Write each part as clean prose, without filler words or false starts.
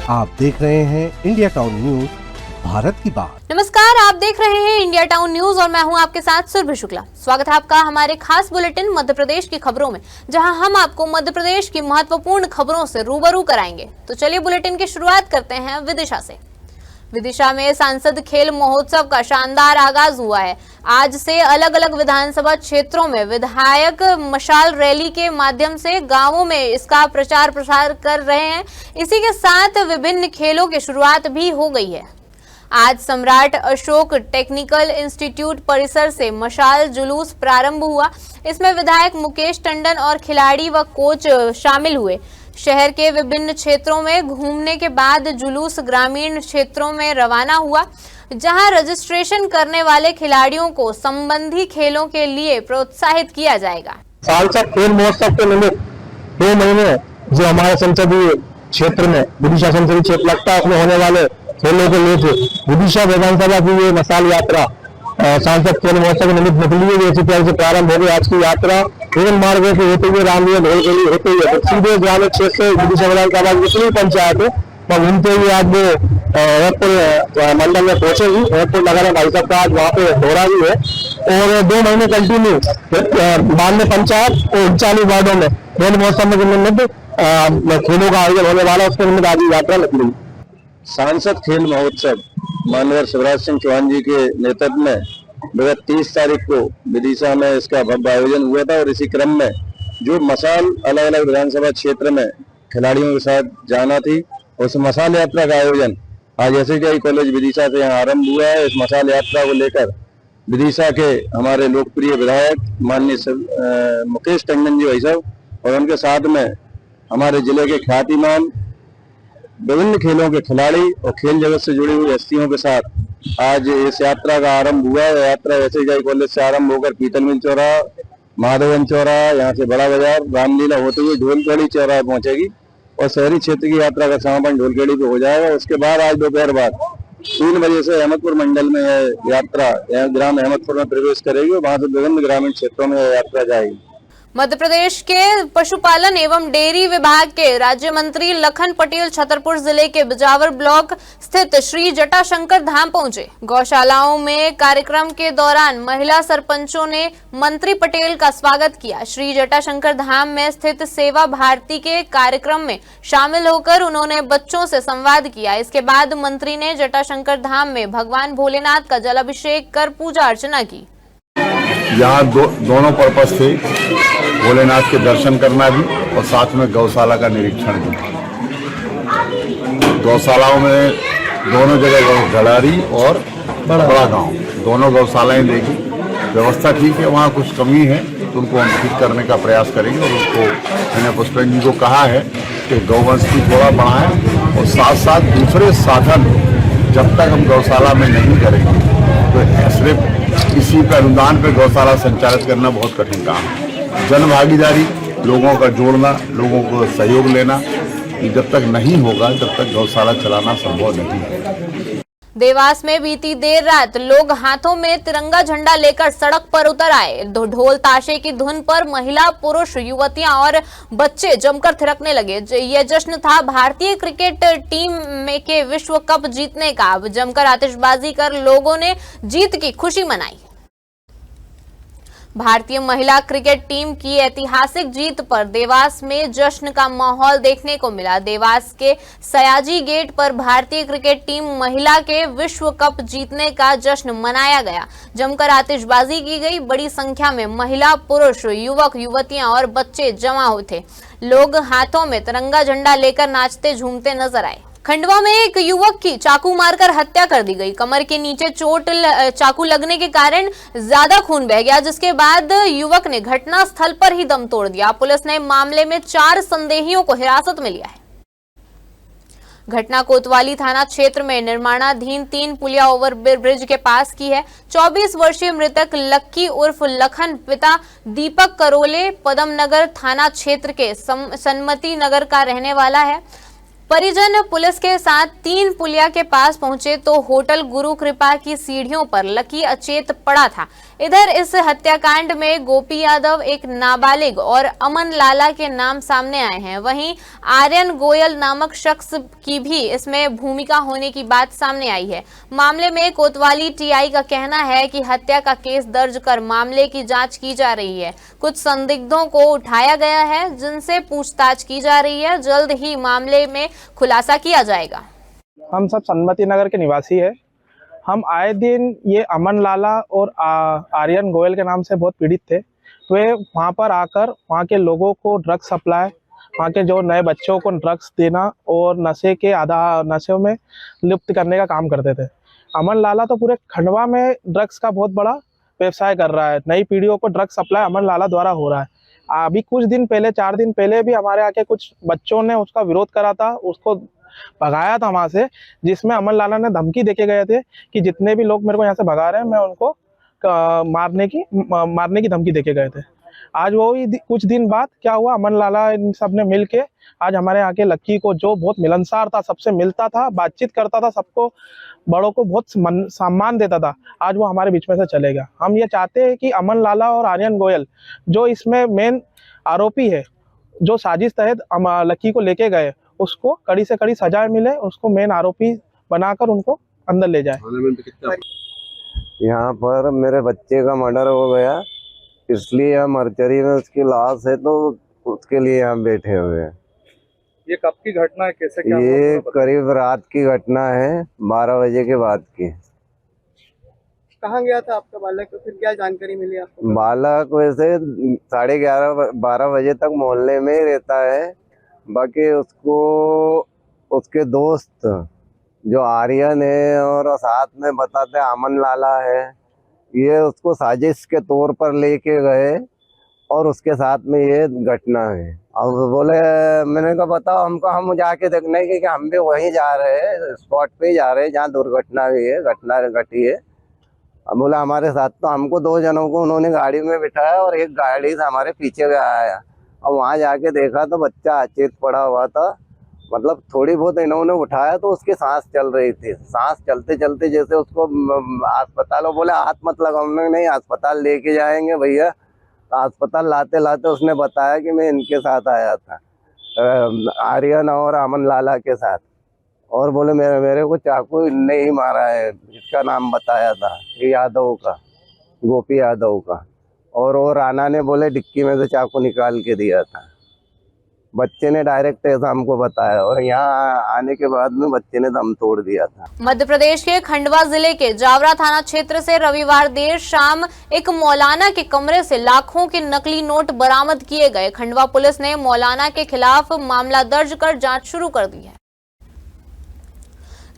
आप देख रहे हैं इंडिया टाउन न्यूज, भारत की बात। नमस्कार, आप देख रहे हैं इंडिया टाउन न्यूज और मैं हूं आपके साथ सुरभि शुक्ला। स्वागत है आपका हमारे खास बुलेटिन मध्य प्रदेश की खबरों में, जहां हम आपको मध्य प्रदेश की महत्वपूर्ण खबरों से रूबरू कराएंगे। तो चलिए बुलेटिन की शुरुआत करते हैं विदिशा से। विदिशा में सांसद खेल महोत्सव का शानदार आगाज हुआ है। आज से अलग अलग विधानसभा क्षेत्रों में विधायक मशाल रैली के माध्यम से गांवों में इसका प्रचार प्रसार कर रहे हैं। इसी के साथ विभिन्न खेलों की शुरुआत भी हो गई है। आज सम्राट अशोक टेक्निकल इंस्टीट्यूट परिसर से मशाल जुलूस प्रारंभ हुआ। इसमें विधायक मुकेश टंडन और खिलाड़ी व कोच शामिल हुए। शहर के विभिन्न क्षेत्रों में घूमने के बाद जुलूस ग्रामीण क्षेत्रों में रवाना हुआ, जहां रजिस्ट्रेशन करने वाले खिलाड़ियों को संबंधी खेलों के लिए प्रोत्साहित किया जाएगा। सांसद खेल महोत्सव के निमित्त 2 महीने जो हमारे संसदीय क्षेत्र में विदिशा संसदीय क्षेत्र लगता है, उसमें होने वाले खेलों को लेकर विदिशा विधानसभा की ये मशाल यात्रा सांसद खेल महोत्सव के निमित्त निकली है। इसी तरह से प्रारंभ हो गई आज की यात्रा विभिन्न मार्गों से होते हुए रामलीला ढोलकेली होते हुए सीधे ग्रामीण क्षेत्र से विदिशा विधानसभा की जितनी पंचायत है वह घूमते हुए आज वो एयरपोर्ट मंडल में पहुंचेगी। एयरपोर्ट नगर में भाई साहब का आज वहाँ पे दौरा भी है और 2 महीने कंटिन्यू 92 पंचायत और 39 वार्डों में खेल महोत्सव के निमित्त खेलों का आयोजन होने वाला, उसके निमित्त आज यात्रा निकली। सांसद खेल महोत्सव माननीय शिवराज सिंह चौहान जी के नेतृत्व में विगत 30 तारीख को विदिशा में इसका भव्य आयोजन हुआ था और इसी क्रम में जो मशाल अलग अलग विधानसभा क्षेत्र में खिलाड़ियों के साथ जाना थी, उस मशाल यात्रा का आयोजन आज एसएसडीआई कॉलेज विदिशा से यहाँ आरंभ हुआ है। इस मशाल यात्रा को लेकर विदिशा के हमारे लोकप्रिय विधायक माननीय मुकेश टंडन जी भाई साहब और उनके साथ में हमारे जिले के ख्यातिमान विभिन्न खेलों के खिलाड़ी और खेल जगत से जुड़ी हुई हस्तियों के साथ आज इस यात्रा का आरंभ हुआ है। यात्रा एसएसडीआई कॉलेज से आरंभ होकर पीतल मिल चौराहा, महादेवन चौराहा, यहाँ से बड़ा बाजार, रामलीला होते हुए ढोलकेड़ी चौराहा पहुंचेगी और शहरी क्षेत्र की यात्रा का समापन ढोलकेड़ी पे हो जाएगा। उसके बाद आज दोपहर बाद 3 बजे से अहमदपुर मंडल में यात्रा ग्राम अहमदपुर में प्रवेश करेगी और वहां से विभिन्न ग्रामीण क्षेत्रों में यात्रा जाएगी। मध्य प्रदेश के पशुपालन एवं डेयरी विभाग के राज्य मंत्री लखन पटेल छतरपुर जिले के बिजावर ब्लॉक स्थित श्री जटाशंकर धाम पहुंचे। गौशालाओं में कार्यक्रम के दौरान महिला सरपंचों ने मंत्री पटेल का स्वागत किया। श्री जटाशंकर धाम में स्थित सेवा भारती के कार्यक्रम में शामिल होकर उन्होंने बच्चों से संवाद किया। इसके बाद मंत्री ने जटाशंकर धाम में भगवान भोलेनाथ का जलाभिषेक कर पूजा अर्चना की। यहाँ दोनों पर्पस थे, भोलेनाथ के दर्शन करना भी और साथ में गौशाला का निरीक्षण भी। गौशालाओं में दोनों जगह गड़ारी और बड़ा गांव दोनों गौशालाएं देखी। व्यवस्था ठीक है, वहाँ कुछ कमी है तो उनको हम ठीक करने का प्रयास करेंगे और उसको मैंने पुष्पेंद्र जी को कहा है कि गौवंश की थोड़ा बढ़ाएं और साथ साथ दूसरे साधन जब तक हम गौशाला में नहीं करेंगे तो सिर्फ इसी पर अनुदान पर गौशाला संचालित करना बहुत कठिन काम है। जन भागीदारी, लोगों का जोड़ना, लोगों को सहयोग लेना, जब तक नहीं होगा तब तक गौशाला चलाना संभव नहीं है। देवास में बीती देर रात लोग हाथों में तिरंगा झंडा लेकर सड़क पर उतर आए। ढोल ताशे की धुन पर महिला, पुरुष, युवतियां और बच्चे जमकर थिरकने लगे। यह जश्न था भारतीय क्रिकेट टीम में के विश्व कप जीतने का। जमकर आतिशबाजी कर लोगों ने जीत की खुशी मनाई। भारतीय महिला क्रिकेट टीम की ऐतिहासिक जीत पर देवास में जश्न का माहौल देखने को मिला। देवास के सयाजी गेट पर भारतीय क्रिकेट टीम महिला के विश्व कप जीतने का जश्न मनाया गया। जमकर आतिशबाजी की गई। बड़ी संख्या में महिला, पुरुष, युवक, युवतियां और बच्चे जमा हुए थे। लोग हाथों में तिरंगा झंडा लेकर नाचते झूमते नजर आए। खंडवा में एक युवक की चाकू मारकर हत्या कर दी गई। कमर के नीचे चाकू लगने के कारण ज्यादा खून बह गया, जिसके बाद युवक ने घटना स्थल पर ही दम तोड़ दिया। पुलिस ने मामले में 4 संदेहियों को हिरासत में लिया है। घटना कोतवाली थाना क्षेत्र में निर्माणाधीन 3 पुलिया ओवर ब्रिज के पास की है। 24 वर्षीय मृतक लक्की उर्फ लखन पिता दीपक करोले पदम नगर थाना क्षेत्र के सन्मति नगर का रहने वाला है। परिजन पुलिस के साथ 3 पुलिया के पास पहुंचे तो होटल गुरु कृपा की सीढ़ियों पर लकी अचेत पड़ा था। इधर इस हत्याकांड में गोपी यादव, एक नाबालिग और अमन लाला के नाम सामने आए हैं। वहीं आर्यन गोयल नामक शख्स की भी इसमें भूमिका होने की बात सामने आई है। मामले में कोतवाली टीआई का कहना है कि हत्या का केस दर्ज कर मामले की जांच की जा रही है। कुछ संदिग्धों को उठाया गया है जिनसे पूछताछ की जा रही है। जल्द ही मामले में खुलासा किया जाएगा। हम सब सन्मति नगर के निवासी है। हम आए दिन ये अमन लाला और आर्यन गोयल के नाम से बहुत पीड़ित थे। वे वहाँ पर आकर वहाँ के लोगों को ड्रग्स सप्लाई, वहाँ के जो नए बच्चों को ड्रग्स देना और नशे में लिप्त करने का काम करते थे। अमन लाला तो पूरे खंडवा में ड्रग्स का बहुत बड़ा व्यवसाय कर रहा है। नई पीढ़ियों को ड्रग्स सप्लाई अमन लाला द्वारा हो रहा है। अभी कुछ दिन पहले, 4 दिन पहले भी हमारे आके कुछ बच्चों ने उसका विरोध करा था, उसको भगाया था वहाँ से, जिसमें अमन लाला ने धमकी देके गए थे कि जितने भी लोग मेरे को यहाँ से भगा रहे हैं मैं उनको मारने की धमकी देके गए थे। आज वो ही कुछ दिन बाद क्या हुआ, अमन लाला इन सब ने मिल के आज हमारे यहाँ के लक्की को, जो बहुत मिलनसार था, सबसे मिलता था, बातचीत करता था, सबको बड़ों को बहुत सम्मान देता था, आज वो हमारे बीच में से चले गया। हम ये चाहते हैं कि अमन लाला और आर्यन गोयल जो इसमें मेन आरोपी है, जो साजिश तहत लक्की को लेके गए, उसको कड़ी से कड़ी सजा मिले, उसको मेन आरोपी बनाकर उनको अंदर ले जाए। यहाँ पर मेरे बच्चे का मर्डर हो गया, इसलिए हम मर्चरी में उसकी लाश है तो उसके लिए हम बैठे हुए हैं। ये कब की घटना है, कैसे क्या ये करीब रात की घटना है, 12 बजे के बाद की। कहाँ गया था आपका बालक, तो फिर क्या जानकारी मिली आपको? बालक वैसे 11:30-12 बजे तक मोहल्ले में ही रहता है। बाकी उसको उसके दोस्त जो आर्यन है और साथ में बताते अमन लाला है, ये उसको साजिश के तौर पर लेके गए और उसके साथ में ये घटना है। अब बोले, मैंने कहा बताओ हमको, हम जाके देखने की कि हम भी वहीं जा रहे हैं, स्पॉट पे ही जा रहे हैं जहाँ दुर्घटना हुई है, घटना घटी है। अब बोला हमारे साथ, तो हमको 2 जनों को उन्होंने गाड़ी में बिठाया और एक गाड़ी से हमारे पीछे आया। अब वहाँ जाके देखा तो बच्चा अचेत पड़ा हुआ था। मतलब थोड़ी बहुत इन्होंने उठाया तो उसकी सांस चल रही थी। सांस चलते चलते जैसे उसको अस्पताल, बोले हाथ मत लगाओ, नहीं अस्पताल लेके जाएंगे भैया। तो अस्पताल लाते लाते उसने बताया कि मैं इनके साथ आया था, आर्यन और अमन लाला के साथ। और बोले मेरे को चाकू इनने ही मारा है, इसका नाम बताया था यादव का, गोपी यादव का। और वो राणा ने बोले डिक्की में से चाकू निकाल के दिया था। बच्चे ने डायरेक्ट ऐसा हमको बताया और यहाँ आने के बाद में बच्चे ने दम तोड़ दिया था। मध्य प्रदेश के खंडवा जिले के जावरा थाना क्षेत्र से रविवार देर शाम एक मौलाना के कमरे से लाखों के नकली नोट बरामद किए गए। खंडवा पुलिस ने मौलाना के खिलाफ मामला दर्ज कर जांच शुरू कर दी है।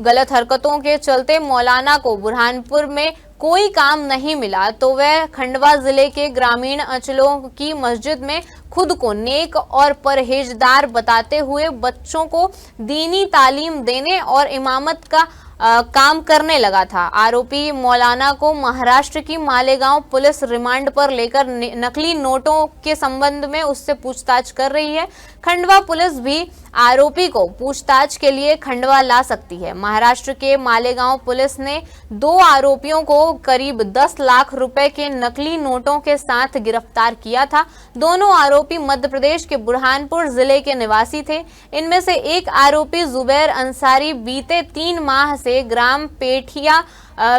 गलत हरकतों के चलते मौलाना को बुरहानपुर में कोई काम नहीं मिला तो वह खंडवा जिले के ग्रामीण अंचलों की मस्जिद में खुद को नेक और परहेजदार बताते हुए बच्चों को दीनी तालीम देने और इमामत का काम करने लगा था। आरोपी मौलाना को महाराष्ट्र की मालेगांव पुलिस रिमांड पर लेकर नकली नोटों के संबंध में उससे पूछताछ कर रही है। खंडवा पुलिस भी आरोपी को पूछताछ के लिए खंडवा ला सकती है। महाराष्ट्र के मालेगांव पुलिस ने 2 आरोपियों को करीब 10 लाख रुपए के नकली नोटों के साथ गिरफ्तार किया था। दोनों आरोपी मध्य प्रदेश के बुरहानपुर जिले के निवासी थे। इनमें से एक आरोपी जुबैर अंसारी बीते 3 माह से ग्राम पेठिया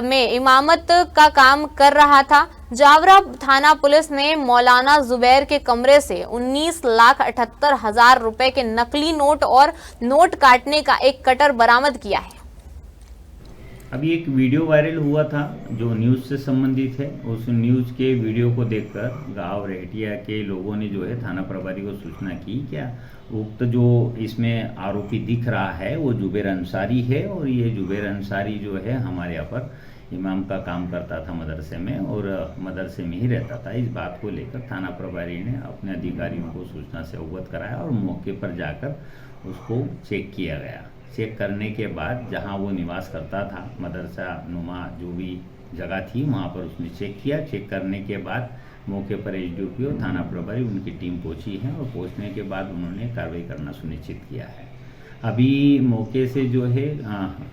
में इमामत का काम कर रहा था। जावरा थाना पुलिस ने मौलाना जुबैर के कमरे से 19,78,000 रुपए के नकली नोट और नोट काटने का एक कटर बरामद किया है। अभी एक वीडियो वायरल हुआ था जो न्यूज़ से संबंधित है। उस न्यूज़ के वीडियो को देखकर गांव रेहटिया के लोगों ने जो है थाना प्रभारी को सूचना की क्या उक्त जो इसमें आरोपी दिख रहा है वो जुबैर अंसारी है और ये जुबैर अंसारी जो है हमारे यहाँ पर इमाम का काम करता था मदरसे में और मदरसे में ही रहता था। इस बात को लेकर थाना प्रभारी ने अपने अधिकारियों को सूचना से अवगत कराया और मौके पर जाकर उसको चेक किया गया। चेक करने के बाद जहां वो निवास करता था मदरसा नुमा जो भी जगह थी वहां पर उसने चेक किया। चेक करने के बाद मौके पर एसडीओपी और थाना प्रभारी उनकी टीम पहुंची है और पहुंचने के बाद उन्होंने कार्रवाई करना सुनिश्चित किया है। अभी मौके से जो है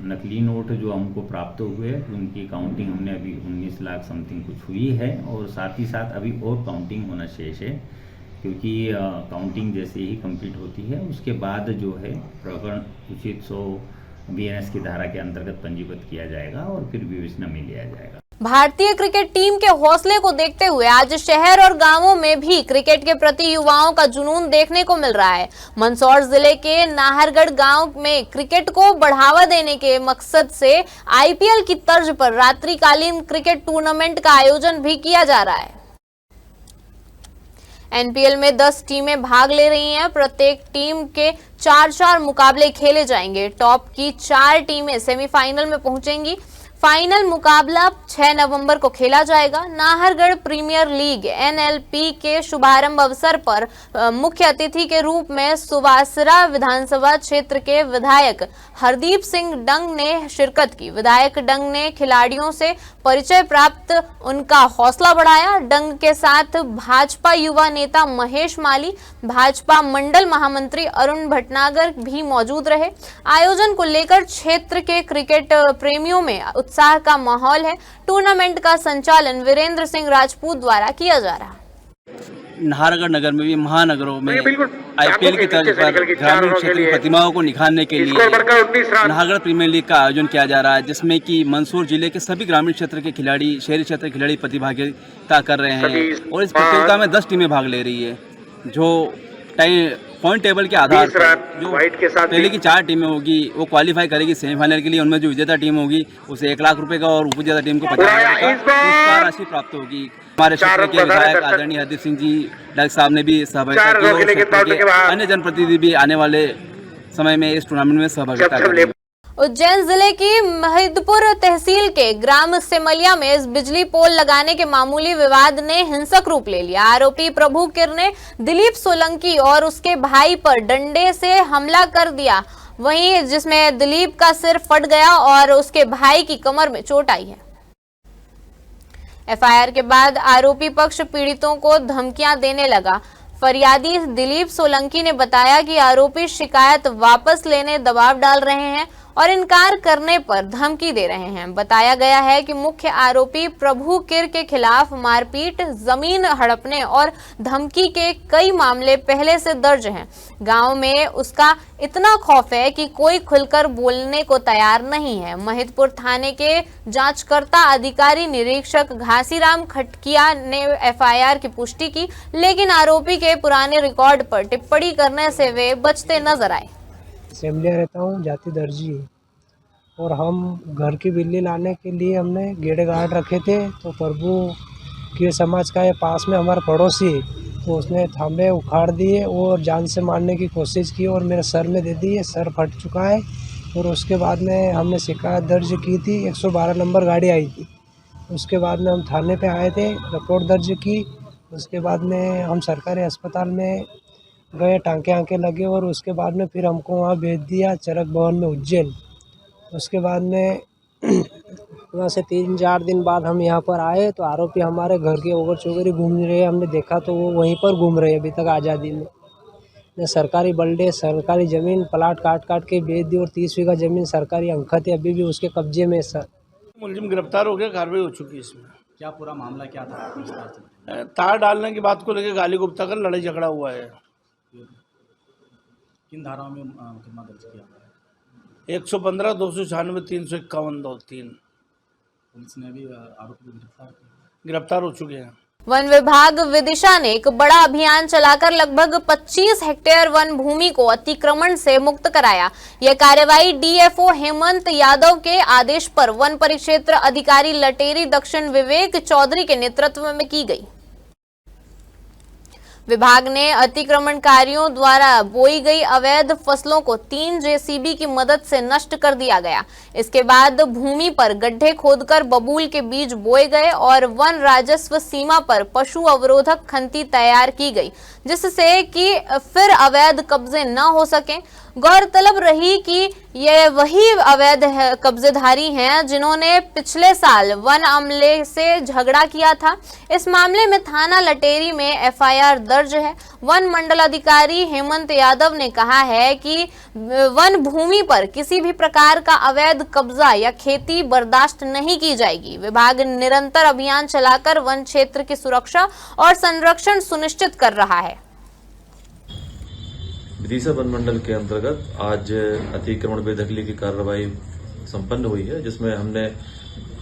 नकली नोट जो हमको प्राप्त हुए उनकी काउंटिंग हमने अभी 19 लाख समथिंग कुछ हुई है, और साथ ही साथ अभी और काउंटिंग होना शेष है, क्योंकि काउंटिंग जैसे ही कंप्लीट होती है उसके बाद जो है प्रकरण उचित BNS की धारा के अंतर्गत पंजीबद्ध किया जाएगा और फिर विवेचना में लिया जाएगा। भारतीय क्रिकेट टीम के हौसले को देखते हुए आज शहर और गांवों में भी क्रिकेट के प्रति युवाओं का जुनून देखने को मिल रहा है। मंदसौर जिले के नाहरगढ़ गांव में क्रिकेट को बढ़ावा देने के मकसद से IPL की तर्ज पर रात्रिकालीन क्रिकेट टूर्नामेंट का आयोजन भी किया जा रहा है। NPL में 10 टीमें भाग ले रही हैं। प्रत्येक टीम के 4-4 मुकाबले खेले जाएंगे। टॉप की 4 टीमें सेमीफाइनल में पहुंचेंगी। फाइनल मुकाबला 6 नवंबर को खेला जाएगा। नाहरगढ़ प्रीमियर लीग NLP के शुभारंभ अवसर पर मुख्य अतिथि के रूप में सुवासरा विधानसभा क्षेत्र के विधायक हरदीप सिंह डंग ने शिरकत की। विधायक डंग ने खिलाड़ियों से परिचय प्राप्त उनका हौसला बढ़ाया। डंग के साथ भाजपा युवा नेता महेश माली, भाजपा मंडल महामंत्री अरुण भटनागर भी मौजूद रहे। आयोजन को लेकर क्षेत्र के क्रिकेट प्रेमियों में उत्साह का माहौल है। टूर्नामेंट का संचालन वीरेंद्र सिंह राजपूत द्वारा किया जा रहा है। नाहरगढ़ नगर में भी महानगरों में IPL की तर्ज पर ग्रामीण क्षेत्र की प्रतिमाओं को निखारने के लिए नाहरगढ़ प्रीमियर लीग का आयोजन किया जा रहा है, जिसमें कि मंदसौर जिले के सभी ग्रामीण क्षेत्र के खिलाड़ी, शहरी क्षेत्र के खिलाड़ी प्रतिभागिता कर रहे हैं। और इस प्रतियोगिता में 10 टीमें भाग ले रही है, जो पॉइंट टेबल के आधार पर जो पहले की 4 टीमें होगी वो क्वालिफाई करेगी सेमीफाइनल के लिए। उनमें जो विजेता टीम होगी उसे 1 लाख रुपए का और उपविजेता टीम को 50,000 का पुरस्कार राशि प्राप्त होगी। हमारे क्षेत्र के विधायक आदरणीय हरदीप सिंह जी डग साहब ने भी सहभागिता की और क्षेत्र के अन्य जनप्रतिनिधि भी आने वाले समय में इस टूर्नामेंट में सहभागिता करेंगे। उज्जैन जिले की महिदपुर तहसील के ग्राम सेमलिया में बिजली पोल लगाने के मामूली विवाद ने हिंसक रूप ले लिया। आरोपी प्रभु किर ने दिलीप सोलंकी और उसके भाई पर डंडे से हमला कर दिया, वहीं जिसमें दिलीप का सिर फट गया और उसके भाई की कमर में चोट आई है। FIR के बाद आरोपी पक्ष पीड़ितों को धमकियां देने लगा। फरियादी दिलीप सोलंकी ने बताया कि आरोपी शिकायत वापस लेने दबाव डाल रहे हैं और इनकार करने पर धमकी दे रहे हैं। बताया गया है कि मुख्य आरोपी प्रभु किर के खिलाफ मारपीट, जमीन हड़पने और धमकी के कई मामले पहले से दर्ज हैं। गांव में उसका इतना खौफ है कि कोई खुलकर बोलने को तैयार नहीं है। महिदपुर थाने के जांचकर्ता अधिकारी निरीक्षक घासीराम खटकिया ने FIR की पुष्टि की, लेकिन आरोपी के पुराने रिकॉर्ड पर टिप्पणी करने से वे बचते नजर आए। सेमलिया रहता हूँ, जाति दर्जी है, और हम घर की बिल्ली लाने के लिए हमने गेड़े गाड़ रखे थे। तो प्रभु के समाज का ये पास में हमारा पड़ोसी है, तो उसने थांबे उखाड़ दिए और जान से मारने की कोशिश की और मेरे सर में दे दी है, सर फट चुका है। और उसके बाद में हमने शिकायत दर्ज की थी, 112 नंबर गाड़ी आई थी। उसके बाद में हम थाने पे आए थे, रिपोर्ट दर्ज की। उसके बाद में हम सरकारी अस्पताल में गए, टांके आंके लगे और उसके बाद में फिर हमको वहाँ भेज दिया चरक भवन में उज्जैन। उसके बाद में वहाँ से 3-4 दिन बाद हम यहाँ पर आए तो आरोपी हमारे घर के ओवर चौगरी घूम रहे हैं। हमने देखा तो वो वहीं पर घूम रहे हैं अभी तक आज़ादी में। सरकारी बल्डे, सरकारी ज़मीन प्लाट काट काट के बेच दी और 30 बीघा ज़मीन सरकारी अंखत है, अभी भी उसके कब्जे में। सर मुलजिम गिरफ्तार हो गया, कार्रवाई हो चुकी है इसमें। क्या पूरा मामला क्या था? तार डालने की बात को लेकर गाली गुप्ता कर लड़ाई झगड़ा हुआ है। किन धाराओं में मुकदमा दर्ज किया गया है? 115, 296, 351, 2-3। पुलिस ने भी आरोपी को गिरफ्तार हो चुके हैं। वन विभाग विदिशा ने एक बड़ा अभियान चलाकर लगभग 25 हेक्टेयर वन भूमि को अतिक्रमण से मुक्त कराया। यह कार्रवाई DFO हेमंत यादव के आदेश पर वन परिक्षेत्र अधिकारी लटेरी दक्षिण विवेक चौधरी के नेतृत्व में की गई। विभाग ने अतिक्रमणकारियों द्वारा बोई गई अवैध फसलों को 3 JCB की मदद से नष्ट कर दिया गया। इसके बाद भूमि पर गड्ढे खोदकर बबूल के बीज बोए गए और वन राजस्व सीमा पर पशु अवरोधक खंती तैयार की गई, जिससे कि फिर अवैध कब्जे न हो सकें। गौरतलब रही कि ये वही अवैध कब्जेधारी हैं जिन्होंने पिछले साल वन अमले से झगड़ा किया था। इस मामले में थाना लटेरी में FIR दर्ज है। वन मंडल अधिकारी हेमंत यादव ने कहा है कि वन भूमि पर किसी भी प्रकार का अवैध कब्जा या खेती बर्दाश्त नहीं की जाएगी। विभाग निरंतर अभियान चलाकर वन क्षेत्र की सुरक्षा और संरक्षण सुनिश्चित कर रहा है। विदिशा वन मंडल के अंतर्गत आज अतिक्रमण बेदखली की कार्रवाई संपन्न हुई है, जिसमें हमने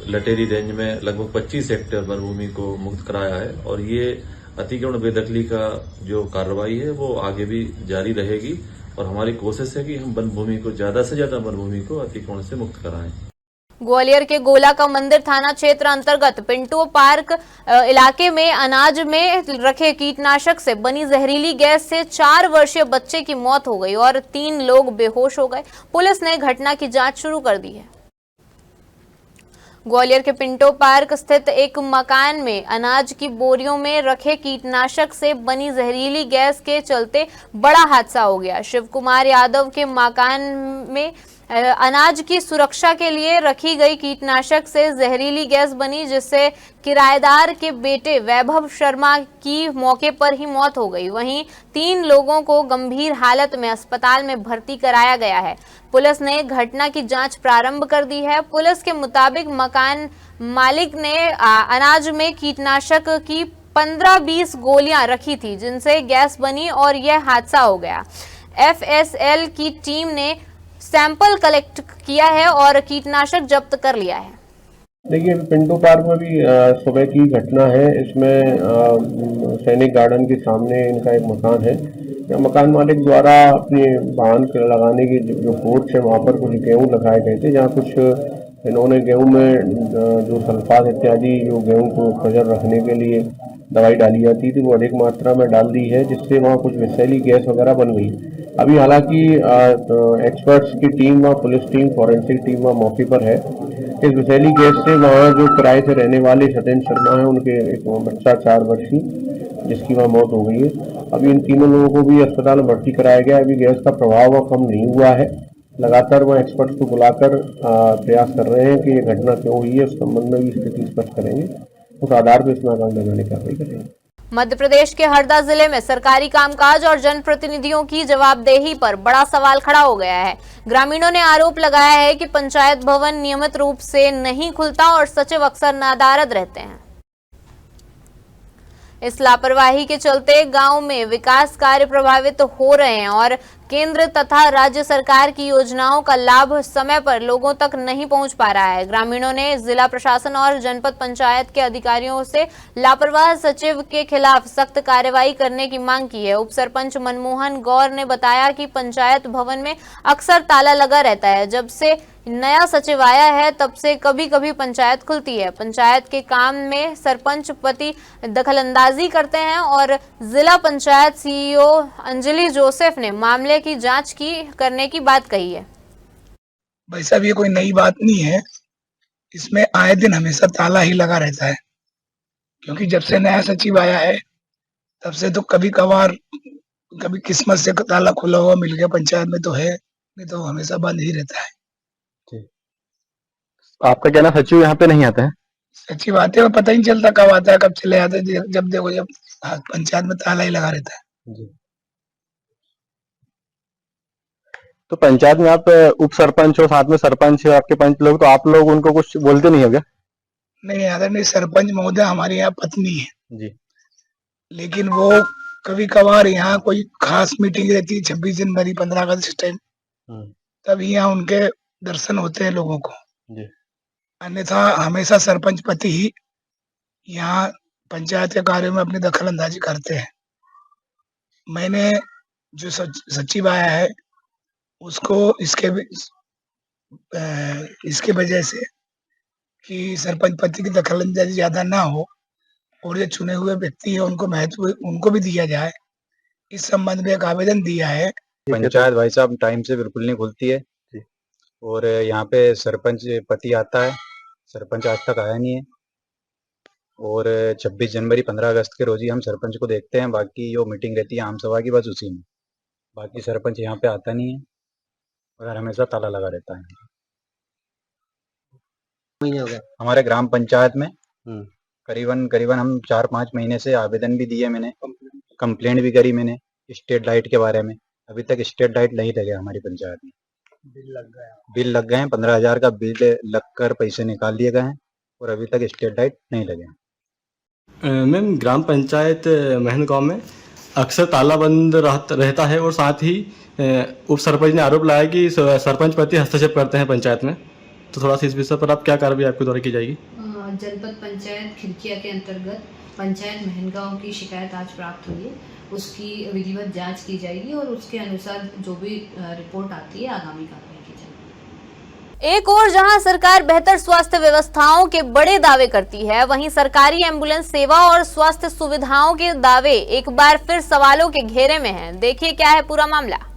लटेरी रेंज में लगभग 25 हेक्टेयर वन भूमि को मुक्त कराया है और ये अतिक्रमण बेदखली का जो कार्रवाई है वो आगे भी जारी रहेगी और हमारी कोशिश है कि हम वन भूमि को ज्यादा से ज्यादा वन भूमि को अतिक्रमण से मुक्त कराएं। ग्वालियर के गोला का मंदिर थाना क्षेत्र अंतर्गत पिंटो पार्क इलाके में अनाज में रखे कीटनाशक से बनी जहरीली गैस से 4 वर्षीय बच्चे की मौत हो गई और 3 लोग बेहोश हो गए। पुलिस ने घटना की जांच शुरू कर दी है। ग्वालियर के पिंटो पार्क स्थित एक मकान में अनाज की बोरियों में रखे कीटनाशक से बनी जहरीली गैस के चलते बड़ा हादसा हो गया। शिव कुमार यादव के मकान में अनाज की सुरक्षा के लिए रखी गई कीटनाशक से जहरीली गैस बनी, जिससे किराएदार के बेटे वैभव शर्मा की मौके पर ही मौत हो गई। वहीं 3 लोगों को गंभीर हालत में अस्पताल में भर्ती कराया गया है। पुलिस ने घटना की जांच प्रारंभ कर दी है। पुलिस के मुताबिक मकान मालिक ने अनाज में कीटनाशक की 15-20 गोलियां रखी थी, जिनसे गैस बनी और यह हादसा हो गया। FSL की टीम ने सैंपल कलेक्ट किया है और कीटनाशक जब्त कर लिया है। देखिए, पिंटो पार्क में भी सुबह की घटना है। इसमें सैनिक गार्डन के सामने इनका एक मकान है। मकान मालिक द्वारा अपने वाहन लगाने की जो पोर्च है वहाँ पर कुछ गेहूँ लगाए गए थे, जहाँ कुछ इन्होंने गेहूँ में जो सल्फात इत्यादि जो गेहूँ को खजर रखने के लिए दवाई डाली जाती थी वो अधिक मात्रा में डाल दी है, जिससे वहाँ कुछ विषैली गैस वगैरह बन गई। अभी हालांकि एक्सपर्ट्स की टीम व पुलिस टीम, फॉरेंसिक टीम वहाँ मौके पर है। इस विषैली गैस से वहाँ जो किराए से रहने वाले सत्येंद्र शर्मा है, उनके एक बच्चा 4 वर्षीय, जिसकी वहाँ मौत हो गई है। अभी इन तीनों लोगों को भी अस्पताल में भर्ती कराया गया है। अभी गैस का प्रभाव कम नहीं हुआ है। लगातार वहाँ एक्सपर्ट्स को बुलाकर प्रयास कर रहे हैं कि ये घटना क्यों हुई है, उस संबंध में भी स्थिति स्पष्ट करेंगे। उस आधार पर इसमें आगामी लगाने की कार्रवाई करेंगे। मध्य प्रदेश के हरदा जिले में सरकारी कामकाज और जनप्रतिनिधियों की जवाबदेही पर बड़ा सवाल खड़ा हो गया है। ग्रामीणों ने आरोप लगाया है कि पंचायत भवन नियमित रूप से नहीं खुलता और सचिव अक्सर नादारद रहते हैं। इस लापरवाही के चलते गांव में विकास कार्य प्रभावित हो रहे हैं और केंद्र तथा राज्य सरकार की योजनाओं का लाभ समय पर लोगों तक नहीं पहुंच पा रहा है। ग्रामीणों ने जिला प्रशासन और जनपद पंचायत के अधिकारियों से लापरवाह सचिव के खिलाफ सख्त कार्रवाई करने की मांग की है। उप सरपंच मनमोहन गौर ने बताया कि पंचायत भवन में अक्सर ताला लगा रहता है। जब से नया सचिव आया है तब से कभी कभी पंचायत खुलती है। पंचायत के काम में सरपंच पति दखलंदाजी करते हैं और जिला पंचायत सीईओ अंजलि जोसेफ ने मामले की जांच करने की बात कही है। भाई साहब, ये कोई नई बात नहीं है। इसमें आए दिन हमेशा ताला ही लगा रहता है, क्योंकि जब से नया सचिव आया है तब से तो कभी कभार कभी किस्मत से ताला खुला हुआ मिल गया पंचायत में तो है, नहीं तो हमेशा बंद ही रहता है। आपका कहना सचिव यहाँ पे नहीं आता है? सचिव आते हैं पता ही नहीं चलता कब आता है कब चले जाते हैं। जब देखो जब पंचायत में ताला ही लगा रहता है। जी। तो पंचायत में आप उप सरपंच हो, साथ में सरपंच है, आपके पंच लोग, तो आप लोग उनको कुछ बोलते नहीं हो क्या? नहीं, आदरणीय सरपंच महोदय हमारे यहाँ पत्नी है जी, लेकिन वो कभी कभार यहाँ कोई खास मीटिंग रहती है 26 जनवरी 15 अगस्त टाइम, तब यहाँ उनके दर्शन होते हैं लोगों को जी। अन्यथा हमेशा सरपंच पति ही यहाँ पंचायत के कार्यों में अपनी दखल अंदाजी करते हैं। मैंने जो सचिव आया है उसको इसके वजह से कि सरपंच पति की दखल अंदाजी ज्यादा ना हो और जो चुने हुए व्यक्ति है उनको महत्व उनको भी दिया जाए, इस संबंध में एक आवेदन दिया है। पंचायत भाई साहब टाइम से बिल्कुल नहीं खुलती है और यहाँ पे सरपंच पति आता है, सरपंच आज तक आया नहीं है। और 26 जनवरी 15 अगस्त के रोज ही हम सरपंच को देखते हैं, बाकी जो मीटिंग रहती है आम सभा की बस उसी में, बाकी सरपंच यहाँ पे आता नहीं है और हमेशा ताला लगा रहता है। हमारे ग्राम पंचायत में करीबन हम 4-5 महीने से आवेदन भी दिए, मैंने कंप्लेंट भी करी मैंने स्टेट लाइट के बारे में, अभी तक स्टेट लाइट नहीं लगे हमारी पंचायत में। बिल लग गए हैं, 15,000 का बिल लगकर पैसे निकाल लिए गए हैं और अभी तक स्टेट लाइट नहीं लगे हैं। मैम, ग्राम पंचायत महन गाँव में अक्सर ताला बंद रहता है और साथ ही उप सरपंच ने आरोप लगाया कि सरपंच पति हस्तक्षेप करते हैं पंचायत में, तो थोड़ा सा इस विषय पर आप क्या कार्रवाई आपके द्वारा की जाएगी? जनपद पंचायत खिड़किया के अंतर्गत पंचायत महनगांव की शिकायत आज प्राप्त हुई है, उसकी विधिवत जांच की जाएगी और उसके अनुसार जो भी रिपोर्ट आती है आगामी कार्रवाई की जाएगी। एक और जहां सरकार बेहतर स्वास्थ्य व्यवस्थाओं के बड़े दावे करती है, वहीं सरकारी एम्बुलेंस सेवा और स्वास्थ्य सुविधाओं के दावे एक बार फिर सवालों के घेरे में हैं। देखिए क्या है पूरा मामला।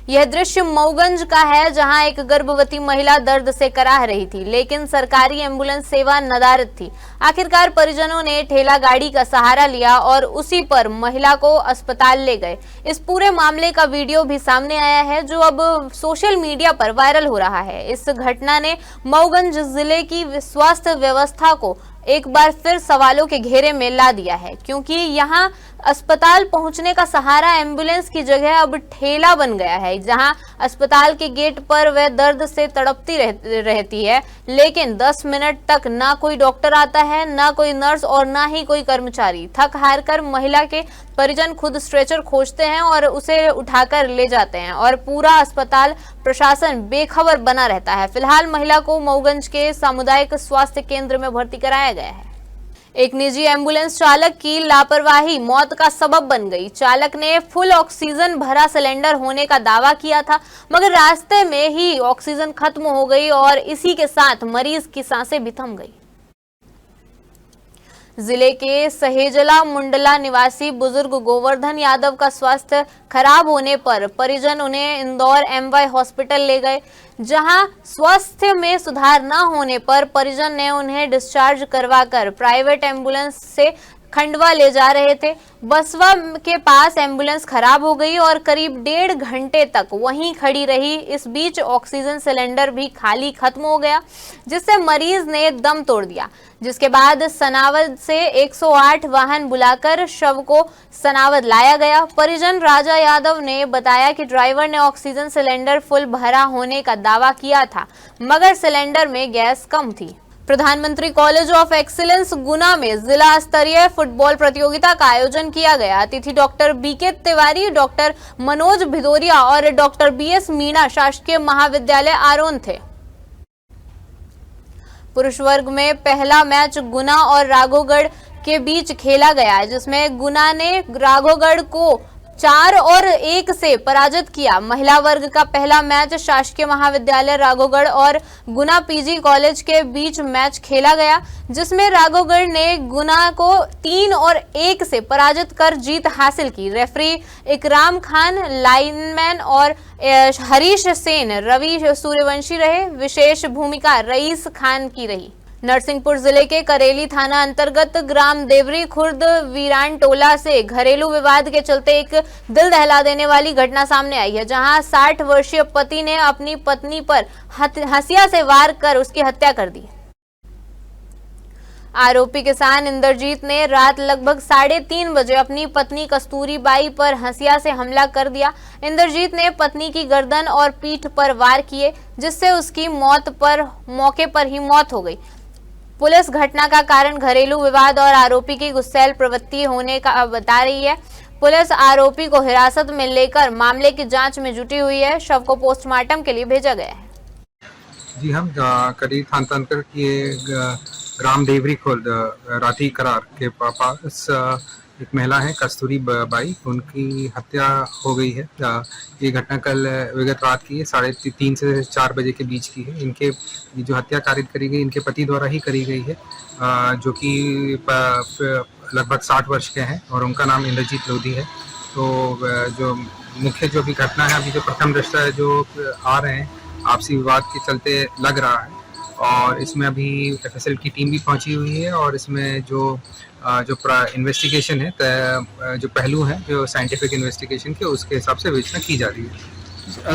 यह दृश्य मऊगंज का है, जहां एक गर्भवती महिला दर्द से कराह रही थी, लेकिन सरकारी एम्बुलेंस सेवा नदारद थी। आखिरकार परिजनों ने ठेला गाड़ी का सहारा लिया और उसी पर महिला को अस्पताल ले गए। इस पूरे मामले का वीडियो भी सामने आया है, जो अब सोशल मीडिया पर वायरल हो रहा है। इस घटना ने मऊगंज जिले की स्वास्थ्य व्यवस्था को एक बार फिर सवालों के घेरे में ला दिया है, क्योंकि यहाँ अस्पताल पहुंचने का सहारा एम्बुलेंस की जगह अब ठेला बन गया है, जहां अस्पताल के गेट पर वह दर्द से तड़पती रहती है, लेकिन 10 मिनट तक ना कोई डॉक्टर आता है, ना कोई नर्स और ना ही कोई कर्मचारी। थक हार कर महिला के परिजन खुद स्ट्रेचर खोजते हैं और उसे उठाकर ले जाते हैं और पूरा अस्पताल प्रशासन बेखबर बना रहता है। फिलहाल महिला को मऊगंज के सामुदायिक स्वास्थ्य केंद्र में भर्ती कराया गया है। एक निजी एम्बुलेंस चालक की लापरवाही मौत का सबब बन गई। चालक ने फुल ऑक्सीजन भरा सिलेंडर होने का दावा किया था, मगर रास्ते में ही ऑक्सीजन खत्म हो गई और इसी के साथ मरीज की सांसें भी थम गई। जिले के सहेजला मुंडला निवासी बुजुर्ग गोवर्धन यादव का स्वास्थ्य खराब होने पर परिजन उन्हें इंदौर MY हॉस्पिटल ले गए, जहां स्वास्थ्य में सुधार न होने पर परिजन ने उन्हें डिस्चार्ज करवाकर प्राइवेट एम्बुलेंस से खंडवा ले जा रहे थे। बसवा के पास एम्बुलेंस खराब हो गई और करीब 1.5 घंटे तक वहीं खड़ी रही। इस बीच ऑक्सीजन सिलेंडर भी खाली खत्म हो गया, जिससे मरीज ने दम तोड़ दिया, जिसके बाद सनावद से 108 वाहन बुलाकर शव को सनावद लाया गया। परिजन राजा यादव ने बताया कि ड्राइवर ने ऑक्सीजन सिलेंडर फुल भरा होने का दावा किया था, मगर सिलेंडर में गैस कम थी। प्रधानमंत्री कॉलेज ऑफ एक्सीलेंस गुना में जिला स्तरीय फुटबॉल प्रतियोगिता का आयोजन किया गया। अतिथि doctor BK Tiwari, doctor Manoj Bhidoria और डॉक्टर BS मीणा शासकीय महाविद्यालय आरोन थे। पुरुष वर्ग में पहला मैच गुना और राघोगढ़ के बीच खेला गया, जिसमें गुना ने राघोगढ़ को 4-1 से पराजित किया। महिला वर्ग का पहला मैच शासकीय महाविद्यालय राघोगढ़ और गुना PG कॉलेज के बीच मैच खेला गया, जिसमें राघोगढ़ ने गुना को 3-1 से पराजित कर जीत हासिल की। रेफरी इकराम खान, लाइनमैन और हरीश सेन, रवि सूर्यवंशी रहे। विशेष भूमिका रईस खान की रही। नरसिंहपुर जिले के करेली थाना अंतर्गत ग्राम देवरी खुर्द वीरान टोला से घरेलू विवाद के चलते एक दिल दहला देने वाली घटना सामने आई है, जहां 60 वर्षीय पति ने अपनी पत्नी पर हंसिया से वार कर उसकी हत्या कर दी। आरोपी किसान इंद्रजीत ने रात लगभग 3:30 बजे अपनी पत्नी कस्तूरी बाई पर हंसिया से हमला कर दिया। इंद्रजीत ने पत्नी की गर्दन और पीठ पर वार किए, जिससे उसकी मौके पर ही मौत हो गई। पुलिस घटना का कारण घरेलू विवाद और आरोपी की गुस्सैल प्रवृत्ति होने का बता रही है। पुलिस आरोपी को हिरासत में लेकर मामले की जांच में जुटी हुई है। शव को पोस्टमार्टम के लिए भेजा गया है। जी, हम करीब थाना के ग्राम देवरी खुर्द राठी करार के पास एक महिला है कस्तूरी बाई, उनकी हत्या हो गई है। ये घटना कल विगत रात की है, 3:30 से 4 बजे के बीच की है। इनके जो हत्या कारित करी गई इनके पति द्वारा ही करी गई है, जो कि लगभग 60 वर्ष के हैं और उनका नाम इंद्रजीत लोधी है। तो जो मुख्य जो भी घटना है, अभी जो प्रथम दृष्टया जो आ रहे हैं आपसी विवाद के चलते लग रहा है, और इसमें अभी FSL की टीम भी पहुंची हुई है और इसमें जो इन्वेस्टिगेशन है, जो पहलू हैं जो साइंटिफिक इन्वेस्टिगेशन के, उसके हिसाब से विवेचना की जा रही है।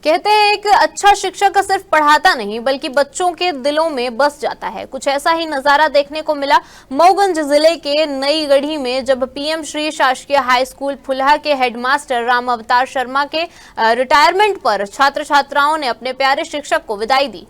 कहते हैं एक अच्छा शिक्षक सिर्फ पढ़ाता नहीं बल्कि बच्चों के दिलों में बस जाता है। कुछ ऐसा ही नजारा देखने को मिला मऊगंज जिले के नई गढ़ी में, जब पीएम श्री शासकीय हाई स्कूल फुलहा के हेडमास्टर राम अवतार शर्मा के रिटायरमेंट पर छात्र छात्राओं ने अपने प्यारे शिक्षक को विदाई दी।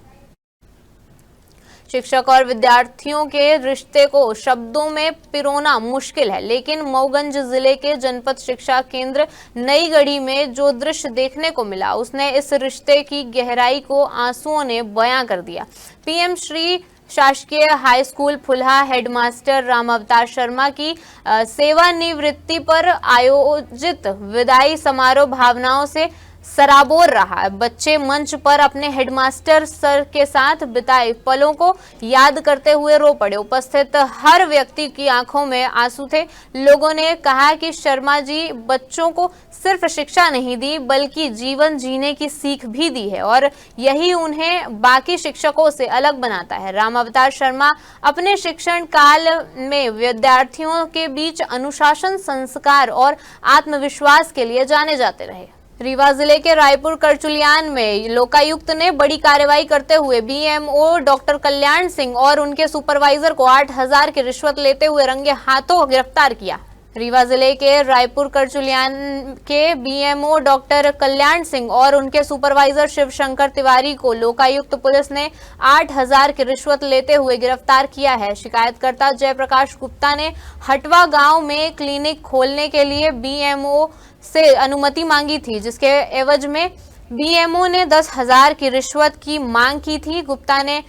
शिक्षक और विद्यार्थियों के रिश्ते को शब्दों में पिरोना मुश्किल है, लेकिन मऊगंज जिले के जनपद शिक्षा केंद्र नई गढ़ी में जो दृश्य देखने को मिला उसने इस रिश्ते की गहराई को आंसुओं ने बयां कर दिया। पीएम श्री शासकीय हाई स्कूल फुलहा हेडमास्टर राम अवतार शर्मा की सेवानिवृत्ति पर आयोजित विदाई समारोह भावनाओं से सराबोर रहा। बच्चे मंच पर अपने हेडमास्टर सर के साथ बिताए पलों को याद करते हुए रो पड़े। उपस्थित हर व्यक्ति की आंखों में आंसू थे। लोगों ने कहा कि शर्मा जी बच्चों को सिर्फ शिक्षा नहीं दी बल्कि जीवन जीने की सीख भी दी है और यही उन्हें बाकी शिक्षकों से अलग बनाता है। राम अवतार शर्मा अपने शिक्षण काल में विद्यार्थियों के बीच अनुशासन, संस्कार और आत्मविश्वास के लिए जाने जाते रहे। रीवा जिले के रायपुर करचुलियान में लोकायुक्त ने बड़ी कार्रवाई करते हुए बीएमओ डॉक्टर कल्याण सिंह और उनके सुपरवाइजर को 8,000 की रिश्वत लेते हुए रंगे हाथों गिरफ्तार किया। रीवा जिले के रायपुर करचुलियान के बीएमओ डॉक्टर कल्याण सिंह और उनके सुपरवाइजर शिवशंकर तिवारी को लोकायुक्त पुलिस ने 8,000 की रिश्वत लेते हुए गिरफ्तार किया है। शिकायतकर्ता जयप्रकाश गुप्ता ने हटवा गांव में क्लिनिक खोलने के लिए बीएमओ से अनुमति मांगी थी, जिसके एवज में बीएमओ ने 10,000 की रिश्वत की मांग की थी। गुप्ता ने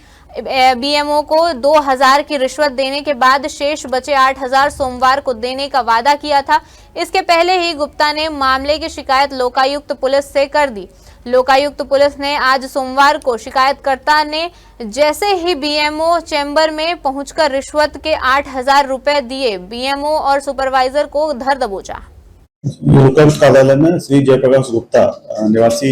बीएमओ को 2,000 की रिश्वत देने के बाद शेष बचे 8,000 सोमवार को देने का वादा किया था। इसके पहले ही गुप्ता ने मामले की शिकायत लोकायुक्त पुलिस से कर दी। लोकायुक्त पुलिस ने आज सोमवार को शिकायतकर्ता ने जैसे ही बीएमओ चैम्बर में पहुंचकर रिश्वत के 8,000 रुपए दिए, बीएमओ और सुपरवाइजर को धर दबोचा। लोकायुक्त कार्यालय में श्री जयप्रकाश गुप्ता निवासी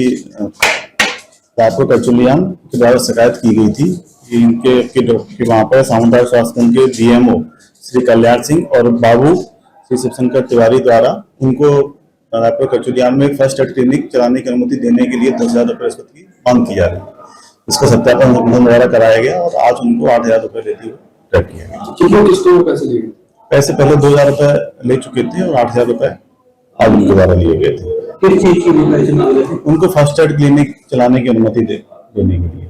रायपुर करचुलियान के द्वारा शिकायत की गई थी कि वहाँ पर सामुदायिक स्वास्थ्य केंद्र के डीएमओ श्री कल्याण सिंह और बाबू श्री शिवशंकर तिवारी द्वारा उनको रायपुर करचुलियान में फर्स्ट एड क्लिनिक चलाने की अनुमति देने के लिए 10,000 रुपये रिश्वत की मांग की जा रही है। इसका सत्यापन उन द्वारा कराया गया और आज उनको 8,000 रुपये लेते हुए ट्रैक किया गया। किसको पैसे दिए? पैसे पहले 2,000 रुपये ले चुके थे और 8,000 रुपये आज उनके द्वारा लिए गए थे। किस चीज की पैसे मांग रहे थे? उनको फर्स्ट एड क्लिनिक चलाने की अनुमति देने के लिए।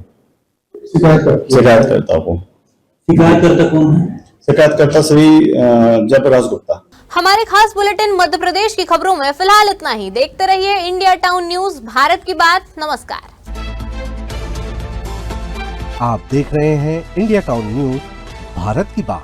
शिकायतकर्ता को। शिकायतकर्ता कौन है? शिकायतकर्ता श्री जयप्रकाश गुप्ता। हमारे खास बुलेटिन मध्य प्रदेश की खबरों में फिलहाल इतना ही। देखते रहिए इंडिया टाउन न्यूज, भारत की बात। नमस्कार। आप देख रहे हैं इंडिया टाउन न्यूज, भारत की बात।